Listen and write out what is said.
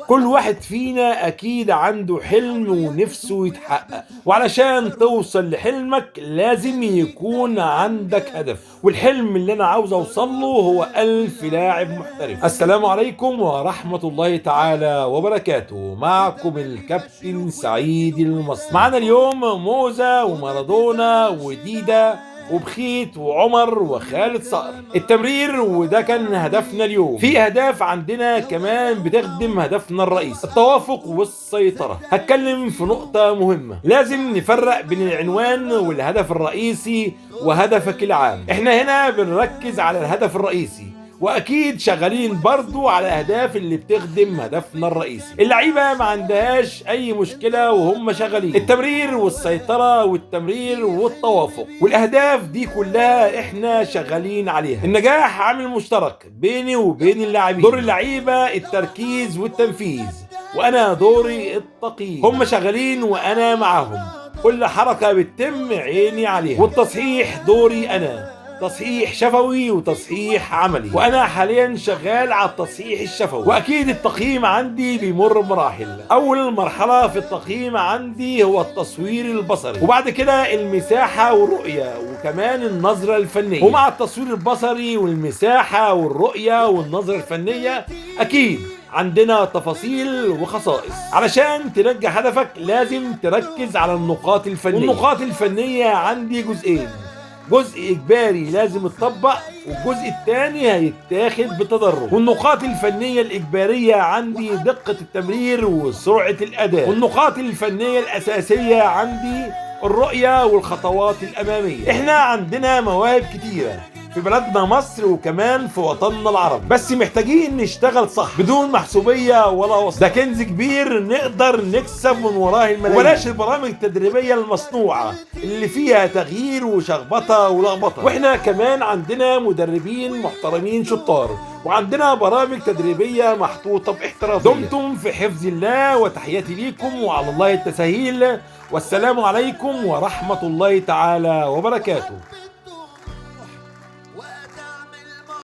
كل واحد فينا أكيد عنده حلم ونفسه يتحقق، وعلشان توصل لحلمك لازم يكون عندك هدف. والحلم اللي أنا عاوز أوصل له هو 1000 لاعب محترف. السلام عليكم ورحمة الله تعالى وبركاته. معكم الكابتن سعيد المصري. معنا اليوم موزة ومارادونا وديدا وبخيت وعمر وخالد صقر التمرير، وده كان هدفنا اليوم. في اهداف عندنا كمان بتخدم هدفنا الرئيسي، التوافق والسيطرة. هتكلم في نقطة مهمة، لازم نفرق بين العنوان والهدف الرئيسي وهدفك العام. احنا هنا بنركز على الهدف الرئيسي، واكيد شغالين برضو على الاهداف اللي بتخدم هدفنا الرئيسي. اللعيبه ما عندهاش اي مشكله وهم شغالين، التمرير والسيطره والتمرير والتوافق، والاهداف دي كلها احنا شغالين عليها. النجاح عامل مشترك بيني وبين اللاعبين، دور اللعيبه التركيز والتنفيذ، وانا دوري التقييم. هم شغالين وانا معاهم، كل حركه بتتم عيني عليها. والتصحيح دوري انا، تصحيح شفوي وتصحيح عملي، وانا حاليا شغال على التصحيح الشفوي. واكيد التقييم عندي بيمر بمراحل. اول مرحله في التقييم عندي هو التصوير البصري، وبعد كده المساحه والرؤيه، وكمان النظره الفنيه. ومع التصوير البصري والمساحه والرؤيه والنظره الفنيه اكيد عندنا تفاصيل وخصائص. علشان تنجح هدفك لازم تركز على النقاط الفنيه. والنقاط الفنيه عندي جزئين، جزء إجباري لازم يتطبق، والجزء الثاني هيتاخد بالتدرج. والنقاط الفنية الإجبارية عندي دقة التمرير وسرعة الأداء، والنقاط الفنية الأساسية عندي الرؤية والخطوات الأمامية. إحنا عندنا مواهب كتيرة في بلدنا مصر وكمان في وطننا العربي، بس محتاجين نشتغل صح بدون محسوبية ولا وسط. ده كنز كبير نقدر نكسب من وراه الملايين. وبلاش البرامج التدريبية المصنوعة اللي فيها تغيير وشخبطة ولخبطة. واحنا كمان عندنا مدربين محترمين شطار، وعندنا برامج تدريبية محطوطة باحترافية. دمتم في حفظ الله، وتحياتي ليكم وعلى الله التسهيل، والسلام عليكم ورحمة الله تعالى وبركاته.